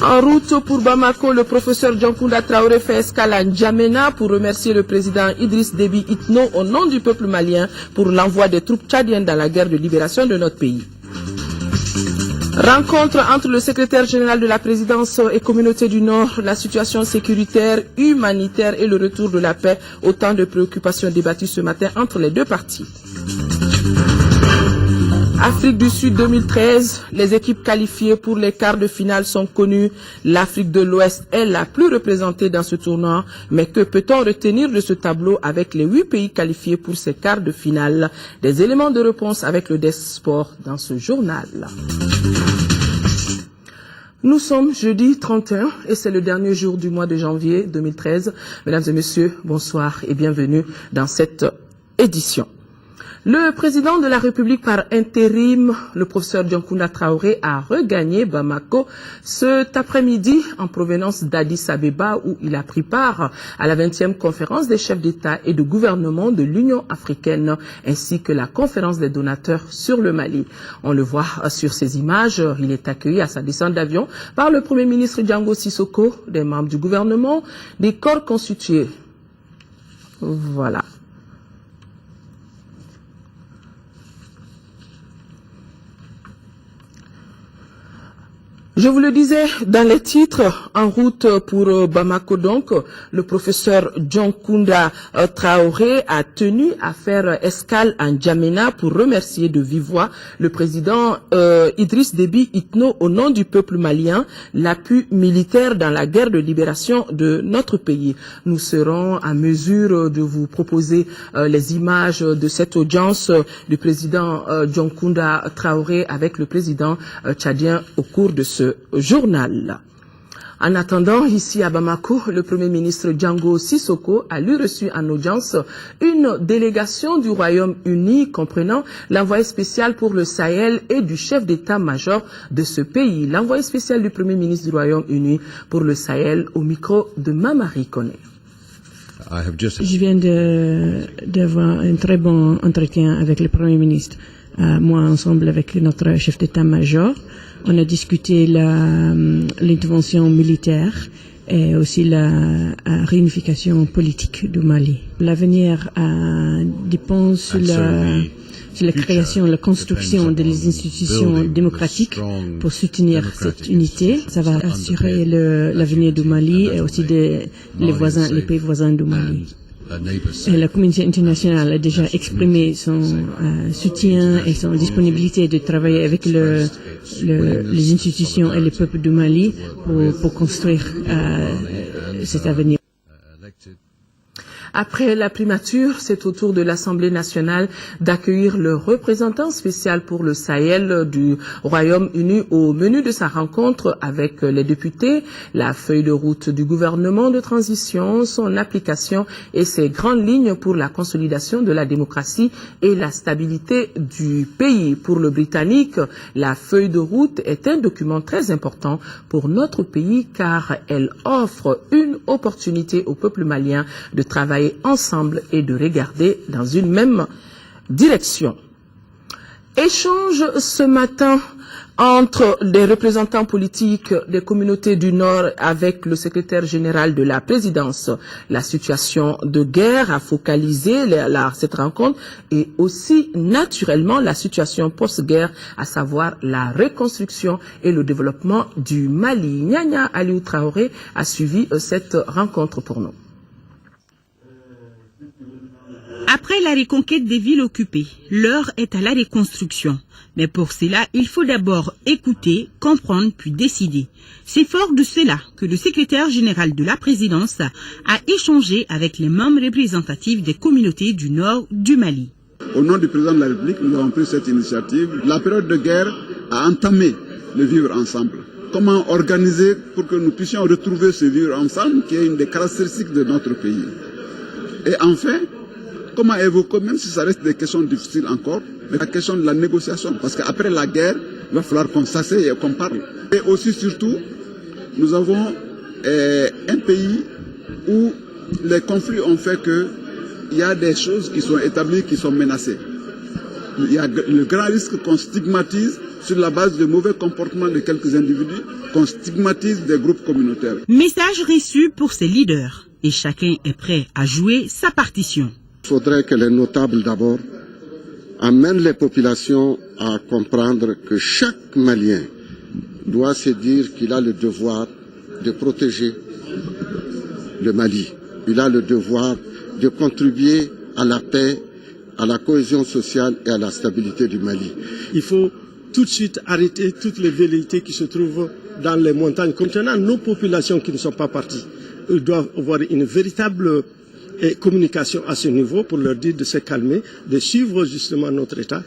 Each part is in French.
En route pour Bamako, le professeur Djankounda Traoré fait escale à N'Djamena pour remercier le président Idriss Déby Itno au nom du peuple malien pour l'envoi des troupes tchadiennes dans la guerre de libération de notre pays. Rencontre entre le secrétaire général de la présidence et communauté du Nord, la situation sécuritaire, humanitaire et le retour de la paix, autant de préoccupations débattues ce matin entre les deux parties. Afrique du Sud 2013, les équipes qualifiées pour les quarts de finale sont connues. L'Afrique de l'Ouest est la plus représentée dans ce tournoi. Mais que peut-on retenir de ce tableau avec les 8 pays qualifiés pour ces quarts de finale? Des éléments de réponse avec le Desk Sport dans ce journal. Nous sommes jeudi 31 et c'est le dernier jour du mois de janvier 2013. Mesdames et messieurs, bonsoir et bienvenue dans cette édition. Le président de la République par intérim, le professeur Djankounda Traoré, a regagné Bamako cet après-midi en provenance d'Addis Abeba où il a pris part à la 20e conférence des chefs d'État et de gouvernement de l'Union africaine ainsi que la conférence des donateurs sur le Mali. On le voit sur ces images, il est accueilli à sa descente d'avion par le Premier ministre Django Sissoko, des membres du gouvernement, des corps constitués. Voilà. Je vous le disais dans les titres, en route pour Bamako donc, le professeur Djankounda Traoré a tenu à faire escale à N'Djamena pour remercier de vive voix le président Idriss Déby Itno au nom du peuple malien, l'appui militaire dans la guerre de libération de notre pays. Nous serons à mesure de vous proposer les images de cette audience du président Djankounda Traoré avec le président tchadien au cours de ce journal. En attendant, ici à Bamako, le Premier ministre Django Sissoko a lui reçu en audience une délégation du Royaume-Uni comprenant l'envoyé spécial pour le Sahel et du chef d'état-major de ce pays. L'envoyé spécial du Premier ministre du Royaume-Uni pour le Sahel au micro de Mamari Kone. Je viens d'avoir un très bon entretien avec le Premier ministre. Moi, ensemble avec notre chef d'état-major, on a discuté l'intervention militaire et aussi la réunification politique du Mali. L'avenir dépend sur la création, la construction des institutions démocratiques pour soutenir cette unité. Ça va assurer l'avenir du Mali et aussi les pays voisins du Mali. Et la communauté internationale a déjà exprimé son soutien et son disponibilité de travailler avec les institutions et les peuples du Mali pour construire cet avenir. Après la primature, c'est au tour de l'Assemblée nationale d'accueillir le représentant spécial pour le Sahel du Royaume-Uni au menu de sa rencontre avec les députés, la feuille de route du gouvernement de transition, son application et ses grandes lignes pour la consolidation de la démocratie et la stabilité du pays. Pour le Britannique, la feuille de route est un document très important pour notre pays car elle offre une opportunité au peuple malien de travailler ensemble et de regarder dans une même direction. Échange ce matin entre des représentants politiques des communautés du Nord avec le secrétaire général de la présidence. La situation de guerre a focalisé cette rencontre et aussi naturellement la situation post-guerre, à savoir la reconstruction et le développement du Mali. Nyanya Aliou Traoré a suivi cette rencontre pour nous. Après la reconquête des villes occupées, l'heure est à la reconstruction. Mais pour cela, il faut d'abord écouter, comprendre, puis décider. C'est fort de cela que le secrétaire général de la présidence a échangé avec les membres représentatifs des communautés du nord du Mali. Au nom du président de la République, nous avons pris cette initiative. La période de guerre a entamé le vivre ensemble. Comment organiser pour que nous puissions retrouver ce vivre ensemble qui est une des caractéristiques de notre pays. Et enfin, comment évoquer, même si ça reste des questions difficiles encore, mais la question de la négociation. Parce qu'après la guerre, il va falloir qu'on s'asseye et qu'on parle. Et aussi, surtout, nous avons un pays où les conflits ont fait que il y a des choses qui sont établies, qui sont menacées. Il y a le grand risque qu'on stigmatise sur la base de mauvais comportements de quelques individus, qu'on stigmatise des groupes communautaires. Message reçu pour ces leaders et chacun est prêt à jouer sa partition. Il faudrait que les notables d'abord amènent les populations à comprendre que chaque Malien doit se dire qu'il a le devoir de protéger le Mali. Il a le devoir de contribuer à la paix, à la cohésion sociale et à la stabilité du Mali. Il faut tout de suite arrêter toutes les velléités qui se trouvent dans les montagnes. Concernant nos populations qui ne sont pas parties, ils doivent avoir une véritable communication à ce niveau pour leur dire de se calmer, de suivre justement notre État.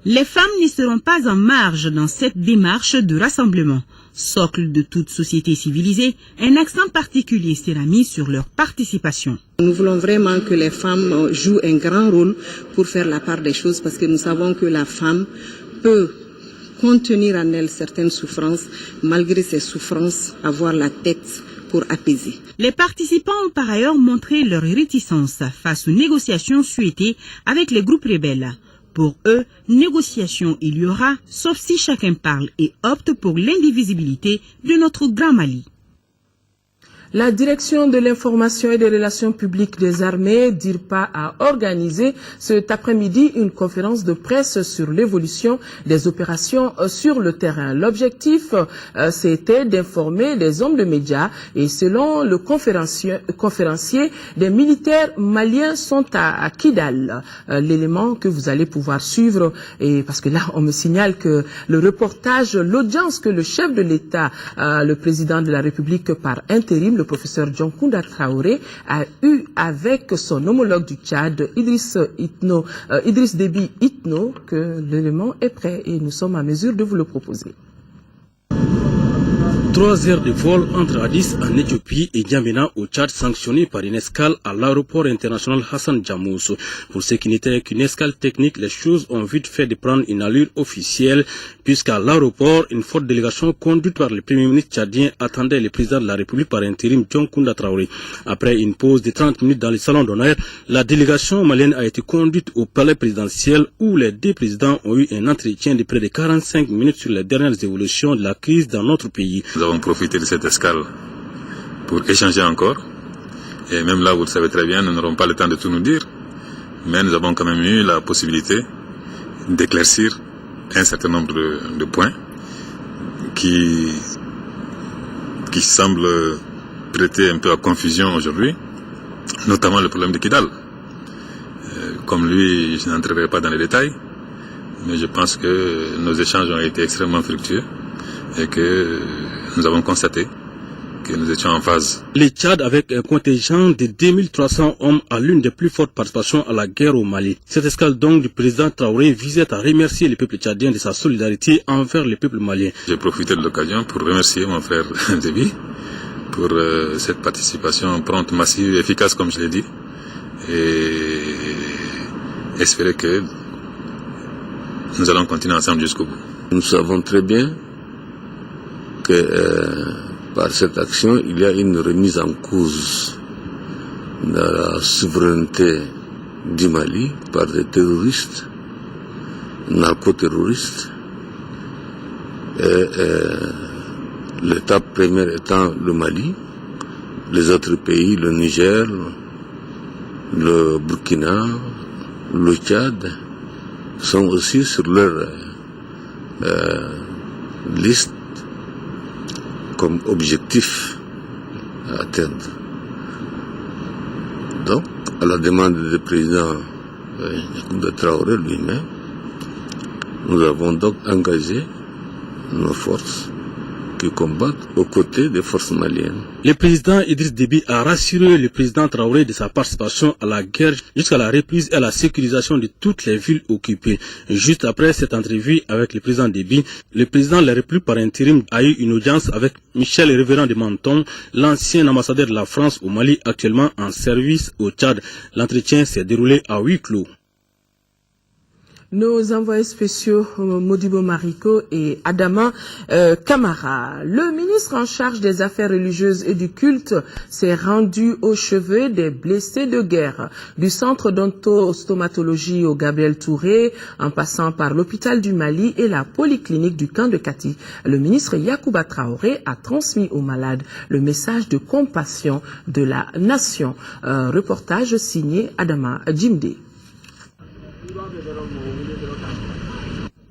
Les femmes ne seront pas en marge dans cette démarche de rassemblement. Socle de toute société civilisée, un accent particulier sera mis sur leur participation. Nous voulons vraiment que les femmes jouent un grand rôle pour faire la part des choses parce que nous savons que la femme peut contenir en elle certaines souffrances, malgré ces souffrances, avoir la tête pour apaiser. Les participants ont par ailleurs montré leur réticence face aux négociations souhaitées avec les groupes rebelles. Pour eux, négociation il y aura, sauf si chacun parle et opte pour l'indivisibilité de notre Grand Mali. La direction de l'information et des relations publiques des armées, DIRPA, a organisé cet après-midi une conférence de presse sur l'évolution des opérations sur le terrain. L'objectif, c'était d'informer les hommes de médias et selon le conférencier, des militaires maliens sont à Kidal. L'élément que vous allez pouvoir suivre, et parce que là, on me signale que le reportage, l'audience que le chef de l'État, le président de la République par intérim, le professeur Dioncounda Traoré, a eu avec son homologue du Tchad, Idriss Déby Itno, que l'élément est prêt et nous sommes à mesure de vous le proposer. 3 heures de vol entre Addis en Éthiopie et N'Djamena au Tchad sanctionné par une escale à l'aéroport international Hassan Djamouz. Pour ce qui n'était qu'une escale technique, les choses ont vite fait de prendre une allure officielle puisqu'à l'aéroport, une forte délégation conduite par le premier ministre tchadien attendait le président de la République par intérim Dioncounda Traoré. Après une pause de 30 minutes dans le salon d'honneur, la délégation malienne a été conduite au palais présidentiel où les deux présidents ont eu un entretien de près de 45 minutes sur les dernières évolutions de la crise dans notre pays. Nous avons profité de cette escale pour échanger encore. Et même là, vous le savez très bien, nous n'aurons pas le temps de tout nous dire. Mais nous avons quand même eu la possibilité d'éclaircir un certain nombre de points qui semblent prêter un peu à confusion aujourd'hui, notamment le problème de Kidal. Comme lui, je n'entrerai pas dans les détails, mais je pense que nos échanges ont été extrêmement fructueux et que nous avons constaté que nous étions en phase. Le Tchad, avec un contingent de 2300 hommes, a l'une des plus fortes participations à la guerre au Mali. Cette escale donc du président Traoré visait à remercier le peuple tchadien de sa solidarité envers le peuple malien. J'ai profité de l'occasion pour remercier mon frère Déby pour cette participation prompte, massive, efficace comme je l'ai dit, et espérer que nous allons continuer ensemble jusqu'au bout. Nous savons très bien que par cette action, il y a une remise en cause de la souveraineté du Mali par des terroristes, narcoterroristes, et l'étape première étant le Mali, les autres pays, le Niger, le Burkina, le Tchad, sont aussi sur leur liste comme objectif à atteindre. Donc, à la demande du président Dioncounda Traoré lui-même, nous avons donc engagé nos forces qui combattent aux côtés des forces maliennes. Le président Idriss Déby a rassuré le président Traoré de sa participation à la guerre jusqu'à la reprise et à la sécurisation de toutes les villes occupées. Juste après cette entrevue avec le président Déby, le président de la République par intérim a eu une audience avec Michel Révérend de Menton, l'ancien ambassadeur de la France au Mali actuellement en service au Tchad. L'entretien s'est déroulé à huis clos. Nos envoyés spéciaux Modibo Mariko et Adama Kamara. Le ministre en charge des affaires religieuses et du culte s'est rendu au chevet des blessés de guerre, du centre d'ontostomatologie au Gabriel Touré, en passant par l'hôpital du Mali et la polyclinique du camp de Kati. Le ministre Yacouba Traoré a transmis aux malades le message de compassion de la nation. Reportage signé Adama Djimde.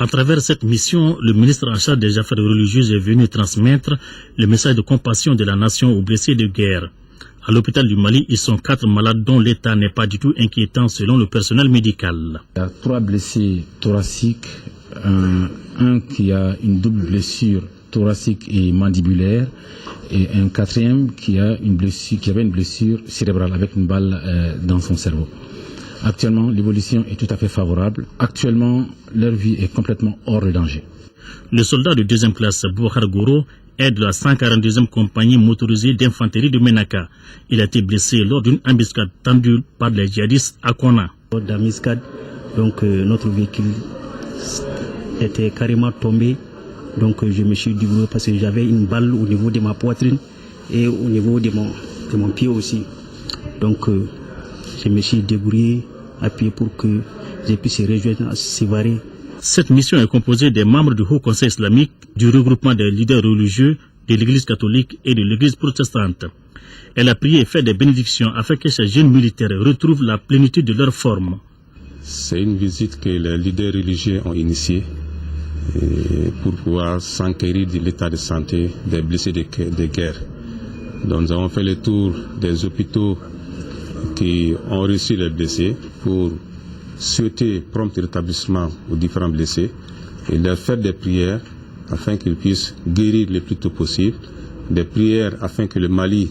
À travers cette mission, le ministre en charge des affaires religieuses est venu transmettre le message de compassion de la nation aux blessés de guerre. À l'hôpital du Mali, ils sont 4 malades dont l'état n'est pas du tout inquiétant selon le personnel médical. Il y a 3 blessés thoraciques, un qui a une double blessure thoracique et mandibulaire, et un 4e qui avait une blessure cérébrale avec une balle dans son cerveau. Actuellement, l'évolution est tout à fait favorable. Actuellement, leur vie est complètement hors de danger. Le soldat de 2e classe, Bouhar Gouro, aide la 142e compagnie motorisée d'infanterie de Menaka. Il a été blessé lors d'une embuscade tendue par les djihadistes à Kona. Lors de l'embuscade, notre véhicule était carrément tombé. Donc je me suis débrouillé parce que j'avais une balle au niveau de ma poitrine et au niveau de mon pied aussi. Donc je me suis débrouillé à pied pour que je puisse rejoindre Sévaré. Cette mission est composée des membres du Haut Conseil islamique, du regroupement des leaders religieux, de l'Église catholique et de l'Église protestante. Elle a prié et fait des bénédictions afin que ces jeunes militaires retrouvent la plénitude de leur forme. C'est une visite que les leaders religieux ont initiée pour pouvoir s'enquérir de l'état de santé des blessés de guerre. Donc nous avons fait le tour des hôpitaux qui ont reçu les blessés pour souhaiter prompt rétablissement aux différents blessés et leur faire des prières afin qu'ils puissent guérir le plus tôt possible, des prières afin que le Mali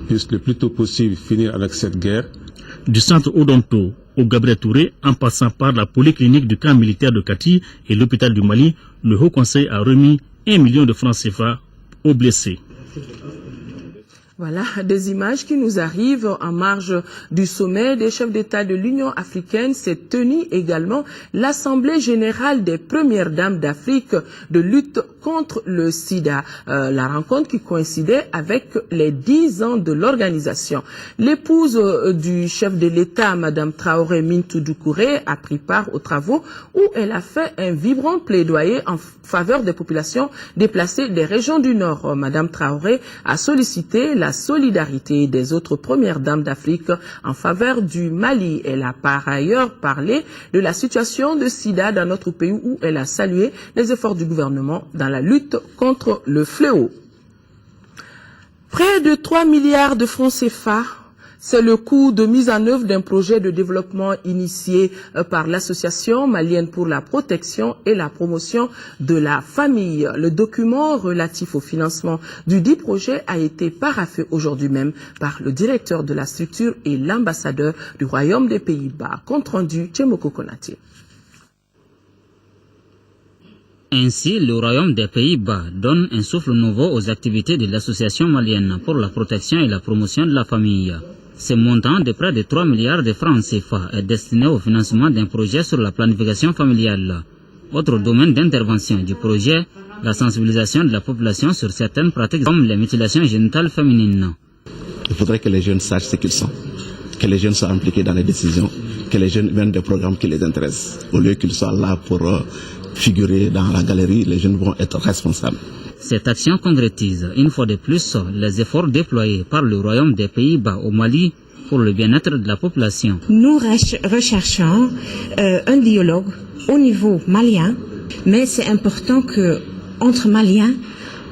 puisse le plus tôt possible finir avec cette guerre. Du centre Odonto au Gabriel Touré, en passant par la polyclinique du camp militaire de Kati et l'hôpital du Mali, le Haut Conseil a remis 1 million de francs CFA aux blessés. Voilà des images qui nous arrivent en marge du sommet des chefs d'État de l'Union africaine. S'est tenue également l'Assemblée générale des premières dames d'Afrique de lutte contre le sida. La rencontre qui coïncidait avec les 10 ans de l'organisation. L'épouse du chef de l'État, Madame Traoré Mintou Doucouré, a pris part aux travaux où elle a fait un vibrant plaidoyer en faveur des populations déplacées des régions du Nord. Madame Traoré a sollicité la solidarité des autres premières dames d'Afrique en faveur du Mali. Elle a par ailleurs parlé de la situation de sida dans notre pays où elle a salué les efforts du gouvernement dans la lutte contre le fléau. Près de 3 milliards de francs CFA. C'est le coût de mise en œuvre d'un projet de développement initié par l'Association malienne pour la protection et la promotion de la famille. Le document relatif au financement du dit projet a été paraphé aujourd'hui même par le directeur de la structure et l'ambassadeur du Royaume des Pays-Bas. Compte rendu, Tchemoko Konati. Ainsi, le Royaume des Pays-Bas donne un souffle nouveau aux activités de l'Association malienne pour la protection et la promotion de la famille. Ce montant de près de 3 milliards de francs CFA est destiné au financement d'un projet sur la planification familiale. Autre domaine d'intervention du projet, la sensibilisation de la population sur certaines pratiques comme les mutilations génitales féminines. Il faudrait que les jeunes sachent ce qu'ils sont, que les jeunes soient impliqués dans les décisions, que les jeunes viennent des programmes qui les intéressent. Au lieu qu'ils soient là pour figurer dans la galerie, les jeunes vont être responsables. Cette action concrétise, une fois de plus, les efforts déployés par le Royaume des Pays-Bas au Mali pour le bien-être de la population. Nous recherchons un dialogue au niveau malien, mais c'est important que entre Maliens,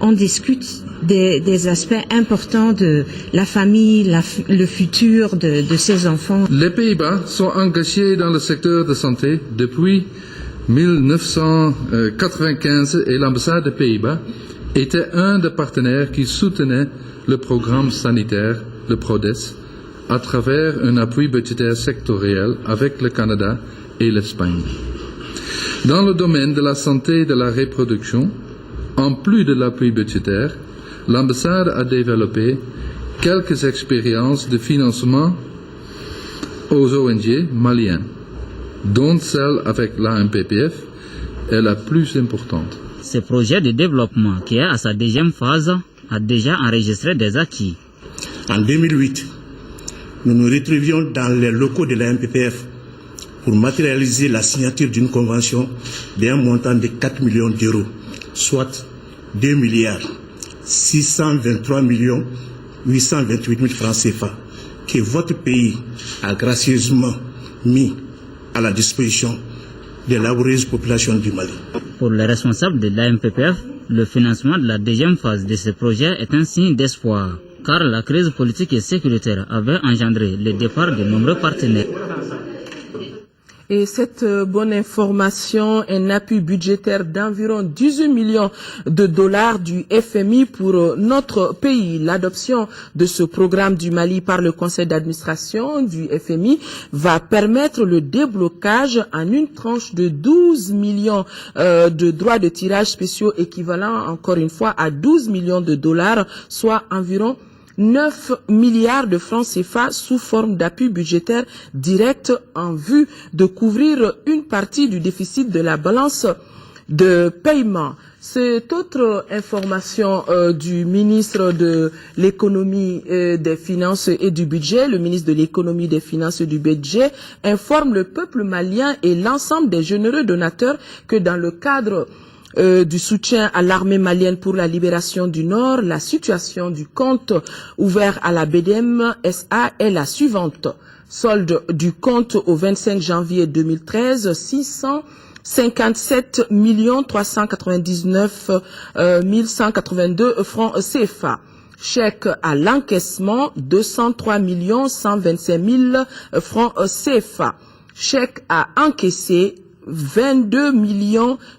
on discute des aspects importants de la famille, le futur de ces enfants. Les Pays-Bas sont engagés dans le secteur de santé depuis 1995 et l'ambassade des Pays-Bas était un des partenaires qui soutenait le programme sanitaire, le PRODES, à travers un appui budgétaire sectoriel avec le Canada et l'Espagne. Dans le domaine de la santé et de la reproduction, en plus de l'appui budgétaire, l'ambassade a développé quelques expériences de financement aux ONG maliennes. dont celle avec l'AMPPF, est la plus importante. Ce projet de développement, qui est à sa deuxième phase, a déjà enregistré des acquis. En 2008, nous nous retrouvions dans les locaux de l'AMPPF pour matérialiser la signature d'une convention d'un montant de 4 millions d'euros, soit 2 milliards 623 millions 828 000 francs CFA, que votre pays a gracieusement mis à la disposition de la laboureuse population du Mali. Pour les responsables de l'AMPPF, le financement de la deuxième phase de ce projet est un signe d'espoir, car la crise politique et sécuritaire avait engendré le départ de nombreux partenaires. Et cette bonne information, un appui budgétaire d'environ 18 millions de dollars du FMI pour notre pays. L'adoption de ce programme du Mali par le conseil d'administration du FMI va permettre le déblocage en une tranche de 12 millions de droits de tirage spéciaux équivalent encore une fois à 12 millions de dollars, soit environ 9 milliards de francs CFA sous forme d'appui budgétaire direct en vue de couvrir une partie du déficit de la balance de paiement. Cette autre information du ministre de l'économie, des finances et du budget, le ministre de l'économie, des finances et du budget, informe le peuple malien et l'ensemble des généreux donateurs que dans le cadre du soutien à l'armée malienne pour la libération du Nord, la situation du compte ouvert à la BDM SA est la suivante. Solde du compte au 25 janvier 2013, 657 399 182 francs CFA. Chèque à l'encaissement, 203 125 000 francs CFA. Chèque à encaisser, 22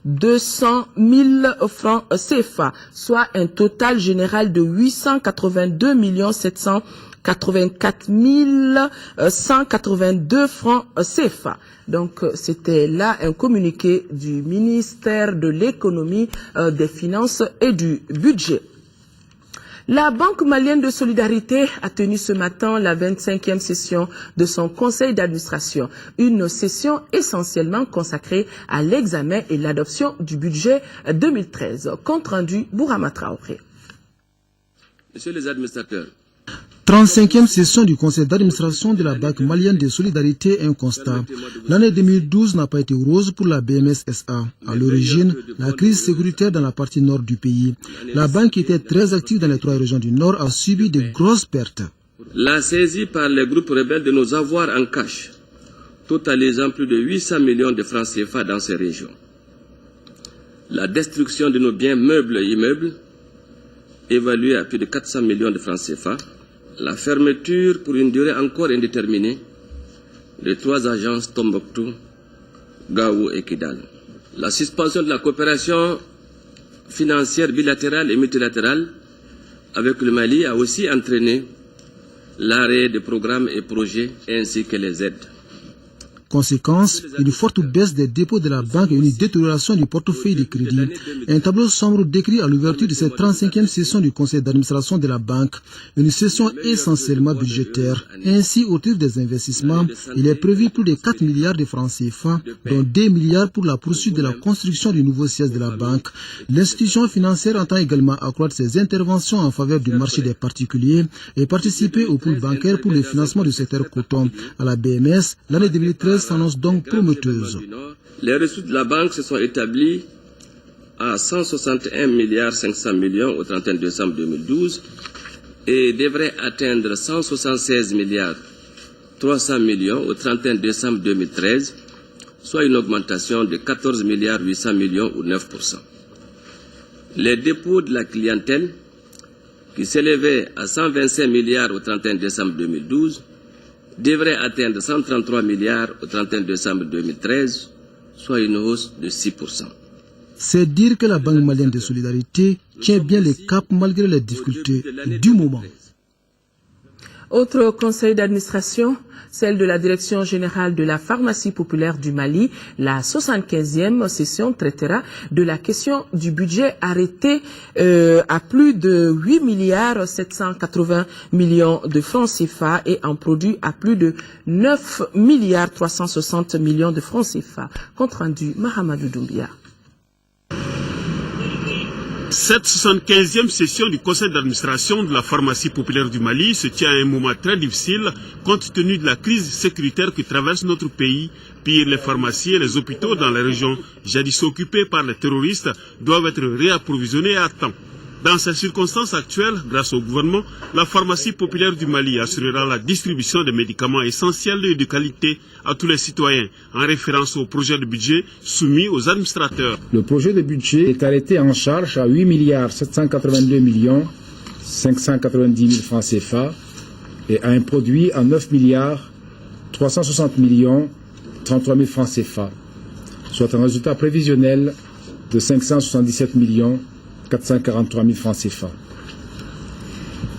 200 000 francs CFA, soit un total général de 882 784 182 francs CFA. Donc, c'était là un communiqué du ministère de l'économie, des finances et du budget. La Banque malienne de solidarité a tenu ce matin la 25e session de son conseil d'administration, une session essentiellement consacrée à l'examen et l'adoption du budget 2013. Compte rendu Bourama Traoré. Messieurs les administrateurs, 35e session du conseil d'administration de la Banque malienne de solidarité, un constat. L'année 2012 n'a pas été rose pour la BMS SA. À l'origine, la crise sécuritaire dans la partie nord du pays. La banque qui était très active dans les 3 régions du nord a subi de grosses pertes. La saisie par les groupes rebelles de nos avoirs en cash, totalisant plus de 800 millions de francs CFA dans ces régions. La destruction de nos biens meubles et immeubles, évalués à plus de 400 millions de francs CFA. La fermeture pour une durée encore indéterminée de 3 agences Tombouctou, Gao et Kidal. La suspension de la coopération financière bilatérale et multilatérale avec le Mali a aussi entraîné l'arrêt de programmes et projets ainsi que les aides. Conséquence, une forte baisse des dépôts de la banque et une détérioration du portefeuille de crédit. Un tableau sombre décrit à l'ouverture de cette 35e session du conseil d'administration de la banque. Une session essentiellement budgétaire. Ainsi, au titre des investissements, il est prévu plus de 4 milliards de francs CFA, dont 2 milliards pour la poursuite de la construction du nouveau siège de la banque. L'institution financière entend également accroître ses interventions en faveur du marché des particuliers et participer au pool bancaire pour le financement du secteur coton. À la BMS, l'année 2013 s'annonce donc prometteuse. Les ressources de la banque se sont établies à 161 500 milliards au 31 décembre 2012 et devraient atteindre 176 300 millions au 31 décembre 2013, soit une augmentation de 14 800 millions ou 9%. Les dépôts de la clientèle, qui s'élevaient à 125 milliards au 31 décembre 2012, devrait atteindre 133 milliards au 31 décembre 2013, soit une hausse de 6%. C'est dire que la Banque malienne de solidarité tient bien le cap malgré les difficultés du moment. Autre conseil d'administration, celle de la Direction générale de la pharmacie populaire du Mali. La 75e session traitera de la question du budget arrêté à plus de 8 milliards 780 millions de francs CFA et en produit à plus de 9 milliards 360 millions de francs CFA. Compte rendu Mahamadou Doumbia. Cette 75e session du conseil d'administration de la pharmacie populaire du Mali se tient à un moment très difficile compte tenu de la crise sécuritaire qui traverse notre pays. Pire, les pharmacies et les hôpitaux dans les régions jadis occupées par les terroristes doivent être réapprovisionnés à temps. Dans ces circonstances actuelles, grâce au gouvernement, la pharmacie populaire du Mali assurera la distribution des médicaments essentiels et de qualité à tous les citoyens, en référence au projet de budget soumis aux administrateurs. Le projet de budget est arrêté en charge à 8 milliards 782 millions 590 000 francs CFA et à un produit à 9 milliards 360 millions 33 000 francs CFA, soit un résultat prévisionnel de 577 millions 443 000 francs CFA.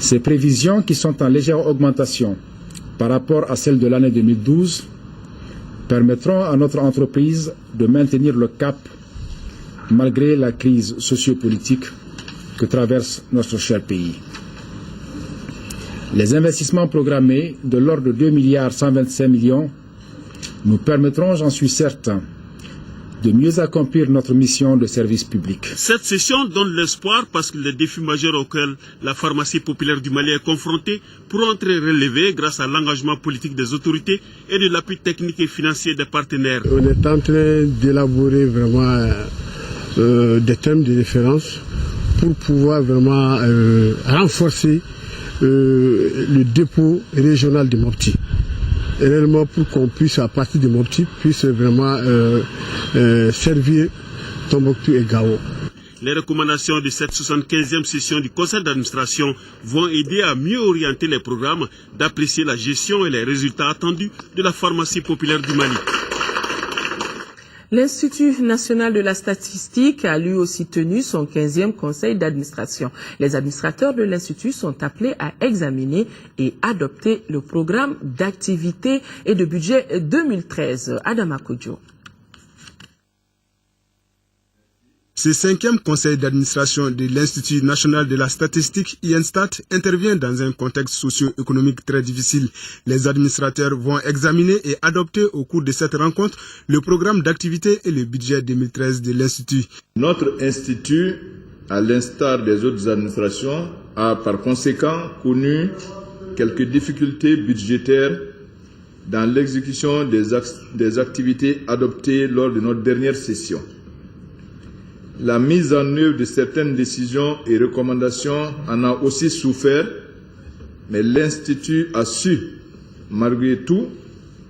Ces prévisions, qui sont en légère augmentation par rapport à celles de l'année 2012, permettront à notre entreprise de maintenir le cap malgré la crise sociopolitique que traverse notre cher pays. Les investissements programmés de l'ordre de 2 milliards 125 millions nous permettront, j'en suis certain, de mieux accomplir notre mission de service public. Cette session donne l'espoir parce que les défis majeurs auxquels la pharmacie populaire du Mali est confrontée pourront être relevés grâce à l'engagement politique des autorités et de l'appui technique et financier des partenaires. On est en train d'élaborer vraiment des thèmes de référence pour pouvoir vraiment renforcer le dépôt régional de Mopti. Réellement pour qu'on puisse, à partir de Mopti, puisse vraiment servir Tombouctou et Gao. Les recommandations de cette 75e session du conseil d'administration vont aider à mieux orienter les programmes, d'apprécier la gestion et les résultats attendus de la pharmacie populaire du Mali. L'Institut national de la statistique a lui aussi tenu son 15e conseil d'administration. Les administrateurs de l'Institut sont appelés à examiner et adopter le programme d'activité et de budget 2013. Adama Kodjo. Ce 5e conseil d'administration de l'Institut national de la statistique, INSTAT, intervient dans un contexte socio-économique très difficile. Les administrateurs vont examiner et adopter au cours de cette rencontre le programme d'activité et le budget 2013 de l'Institut. Notre institut, à l'instar des autres administrations, a par conséquent connu quelques difficultés budgétaires dans l'exécution des activités adoptées lors de notre dernière session. La mise en œuvre de certaines décisions et recommandations en a aussi souffert, mais l'Institut a su, malgré tout,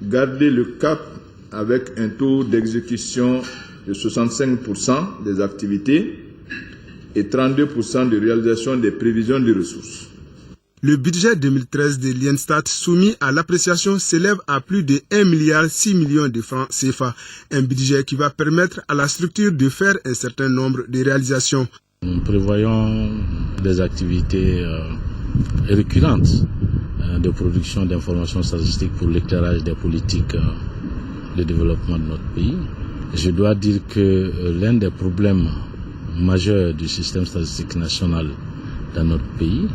garder le cap avec un taux d'exécution de 65% des activités et 32% de réalisation des prévisions de ressources. Le budget 2013 de l'INSTAT soumis à l'appréciation s'élève à plus de 1 milliard 6 millions de francs CFA. Un budget qui va permettre à la structure de faire un certain nombre de réalisations. Nous prévoyons des activités récurrentes de production d'informations statistiques pour l'éclairage des politiques de développement de notre pays. Je dois dire que l'un des problèmes majeurs du système statistique national dans notre pays,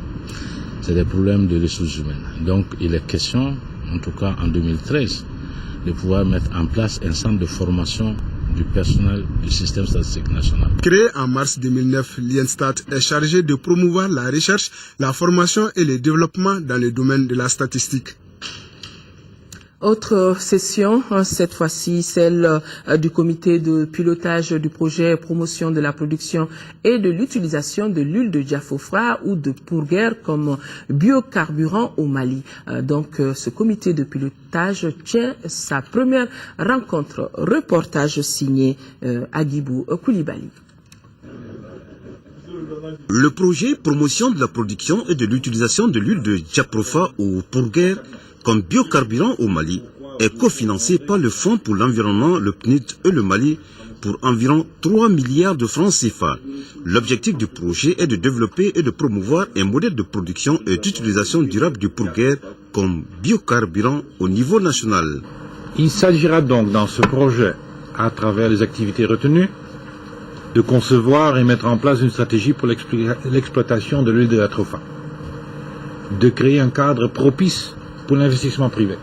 c'est des problèmes de ressources humaines. Donc, il est question, en tout cas en 2013, de pouvoir mettre en place un centre de formation du personnel du système statistique national. Créé en mars 2009, l'INSTAT est chargé de promouvoir la recherche, la formation et le développement dans le domaine de la statistique. Autre session, cette fois-ci celle du comité de pilotage du projet promotion de la production et de l'utilisation de l'huile de Diafofra ou de Pourguer comme biocarburant au Mali. Donc ce comité de pilotage tient sa première rencontre. Reportage signé Agibou Koulibaly. Le projet promotion de la production et de l'utilisation de l'huile de Diafofra ou Pourguer comme biocarburant au Mali est cofinancé par le Fonds pour l'environnement, le PNUD et le Mali pour environ 3 milliards de francs CFA. L'objectif du projet est de développer et de promouvoir un modèle de production et d'utilisation durable du pourguer comme biocarburant au niveau national. Il s'agira donc dans ce projet, à travers les activités retenues, de concevoir et mettre en place une stratégie pour l'exploitation de l'huile de jatropha, de créer un cadre propice pour l'investissement privé,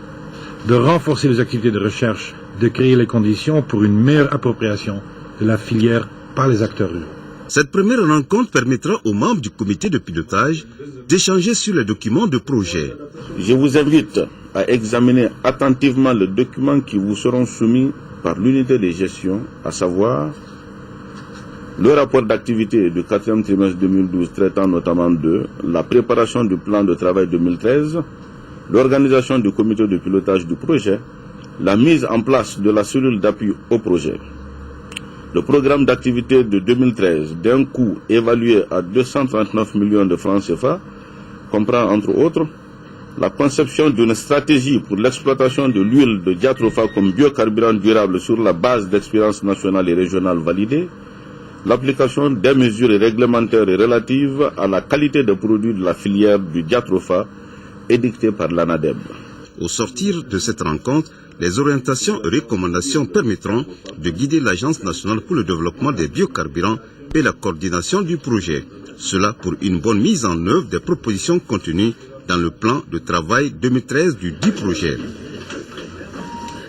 de renforcer les activités de recherche, de créer les conditions pour une meilleure appropriation de la filière par les acteurs ruraux. Cette première rencontre permettra aux membres du comité de pilotage d'échanger sur les documents de projet. Je vous invite à examiner attentivement les documents qui vous seront soumis par l'unité de gestion, à savoir le rapport d'activité du 4e trimestre 2012 traitant notamment de la préparation du plan de travail 2013, l'organisation du comité de pilotage du projet, la mise en place de la cellule d'appui au projet. Le programme d'activité de 2013, d'un coût évalué à 239 millions de francs CFA, comprend entre autres la conception d'une stratégie pour l'exploitation de l'huile de jatropha comme biocarburant durable sur la base d'expériences nationales et régionales validées, l'application des mesures réglementaires relatives à la qualité des produits de la filière du jatropha édictées par l'ANADEB. Au sortir de cette rencontre, les orientations et recommandations permettront de guider l'Agence nationale pour le développement des biocarburants et la coordination du projet. Cela pour une bonne mise en œuvre des propositions contenues dans le plan de travail 2013 du dit projet.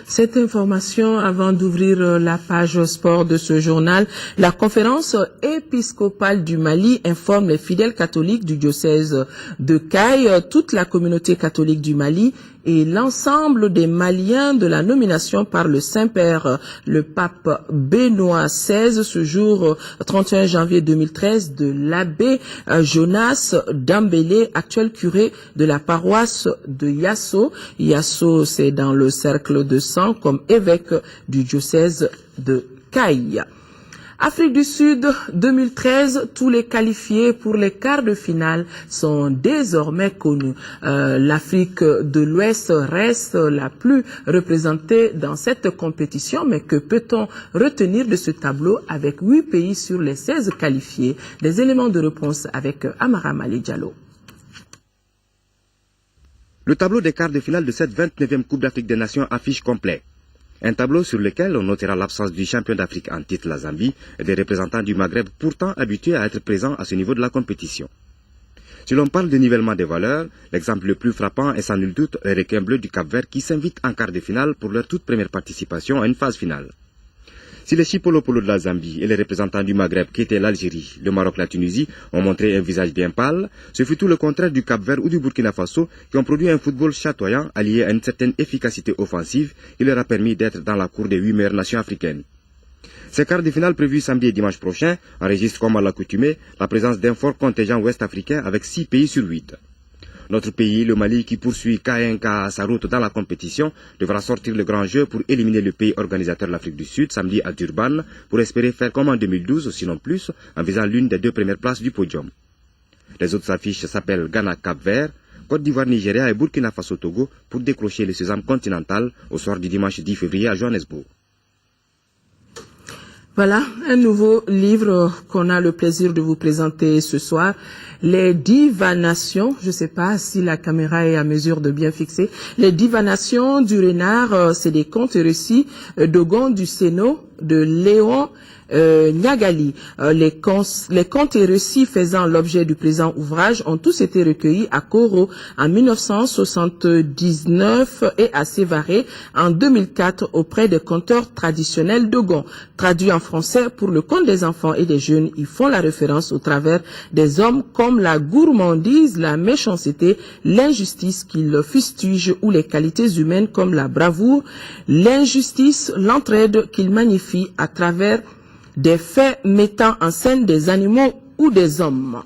Cette information, avant d'ouvrir la page sport de ce journal, la conférence épiscopale du Mali informe les fidèles catholiques du diocèse de Caille, toute la communauté catholique du Mali et l'ensemble des Maliens de la nomination par le Saint-Père, le pape Benoît XVI, ce jour 31 janvier 2013, de l'abbé Jonas Dambélé, actuel curé de la paroisse de Yasso. Yasso, c'est dans le cercle de sang, comme évêque du diocèse de Caille. Afrique du Sud 2013, tous les qualifiés pour les quarts de finale sont désormais connus. L'Afrique de l'Ouest reste la plus représentée dans cette compétition, mais que peut-on retenir de ce tableau avec 8 pays sur les 16 qualifiés? Des éléments de réponse avec Amara Mali Diallo. Le tableau des quarts de finale de cette 29e Coupe d'Afrique des Nations affiche complet. Un tableau sur lequel on notera l'absence du champion d'Afrique en titre, la Zambie, et des représentants du Maghreb pourtant habitués à être présents à ce niveau de la compétition. Si l'on parle de nivellement des valeurs, l'exemple le plus frappant est sans nul doute les requins bleus du Cap-Vert qui s'invitent en quart de finale pour leur toute première participation à une phase finale. Si les Chipolopolo de la Zambie et les représentants du Maghreb qui étaient l'Algérie, le Maroc, la Tunisie ont montré un visage bien pâle, ce fut tout le contraire du Cap-Vert ou du Burkina Faso qui ont produit un football chatoyant allié à une certaine efficacité offensive qui leur a permis d'être dans la cour des 8 meilleures nations africaines. Ces quarts de finale prévus samedi et dimanche prochain enregistrent comme à l'accoutumée la présence d'un fort contingent ouest-africain avec 6 pays sur 8. Notre pays, le Mali, qui poursuit K1K sa route dans la compétition, devra sortir le grand jeu pour éliminer le pays organisateur de l'Afrique du Sud samedi à Durban pour espérer faire comme en 2012, sinon plus, en visant l'une des 2 premières places du podium. Les autres affiches s'appellent Ghana-Cap-Vert, Côte d'Ivoire-Nigeria et Burkina Faso-Togo pour décrocher le sésame continental au soir du dimanche 10 février à Johannesburg. Voilà, un nouveau livre qu'on a le plaisir de vous présenter ce soir. Les divanations, je ne sais pas si la caméra est à mesure de bien fixer. Les divanations du renard, c'est des contes et récits d'Ogon du Sénot, de Léon Nyagali. Les contes et récits faisant l'objet du présent ouvrage ont tous été recueillis à Koro en 1979 et à Sévaré en 2004 auprès des conteurs traditionnels d'Ogon. Traduits en français pour le compte des enfants et des jeunes, ils font la référence au travers des hommes comme la gourmandise, la méchanceté, l'injustice qu'ils fustigent ou les qualités humaines comme la bravoure, l'injustice, l'entraide qu'ils magnifient à travers des faits mettant en scène des animaux ou des hommes.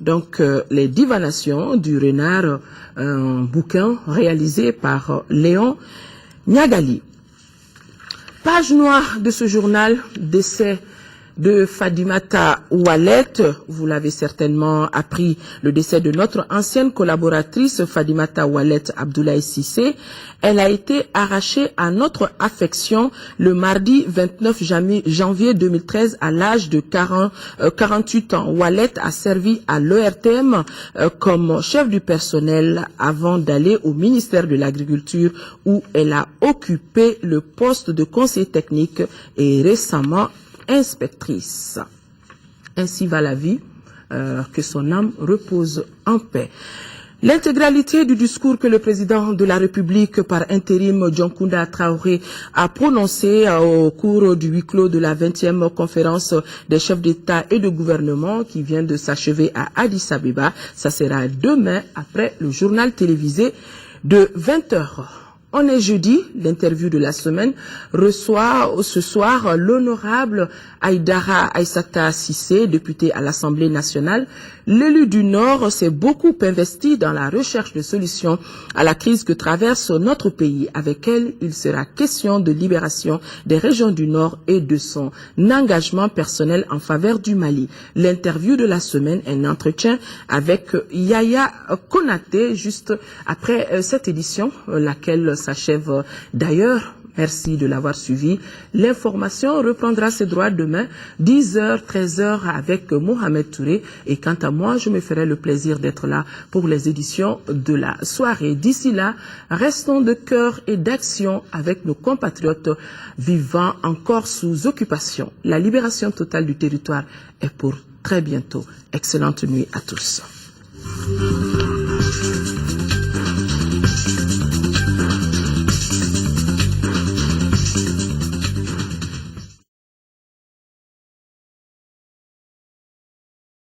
Donc, les divanations du renard, un bouquin réalisé par Léon Nyagali. Page noire de ce journal, décès de Fadimata Oualet. Vous l'avez certainement appris, le décès de notre ancienne collaboratrice Fadimata Oualet Abdoulaye Cissé. Elle a été arrachée à notre affection le mardi 29 janvier 2013 à l'âge de 48 ans. Oualet a servi à l'ERTM comme chef du personnel avant d'aller au ministère de l'Agriculture où elle a occupé le poste de conseiller technique et récemment inspectrice. Ainsi va la vie, que son âme repose en paix. L'intégralité du discours que le président de la République par intérim Dioncounda Traoré a prononcé au cours du huis clos de la 20e conférence des chefs d'État et de gouvernement qui vient de s'achever à Addis Abeba, ça sera demain après le journal télévisé de 20h. On est jeudi, l'interview de la semaine reçoit ce soir l'honorable Aïdara Aïssata Cissé, député à l'Assemblée nationale. L'élu du Nord s'est beaucoup investi dans la recherche de solutions à la crise que traverse notre pays. Avec elle, il sera question de libération des régions du Nord et de son engagement personnel en faveur du Mali. L'interview de la semaine, un entretien avec Yaya Konaté, juste après cette édition, laquelle s'achève d'ailleurs. Merci de l'avoir suivi. L'information reprendra ses droits demain, 10h, 13h avec Mohamed Touré. Et quant à moi, je me ferai le plaisir d'être là pour les éditions de la soirée. D'ici là, restons de cœur et d'action avec nos compatriotes vivant encore sous occupation. La libération totale du territoire est pour très bientôt. Excellente nuit à tous.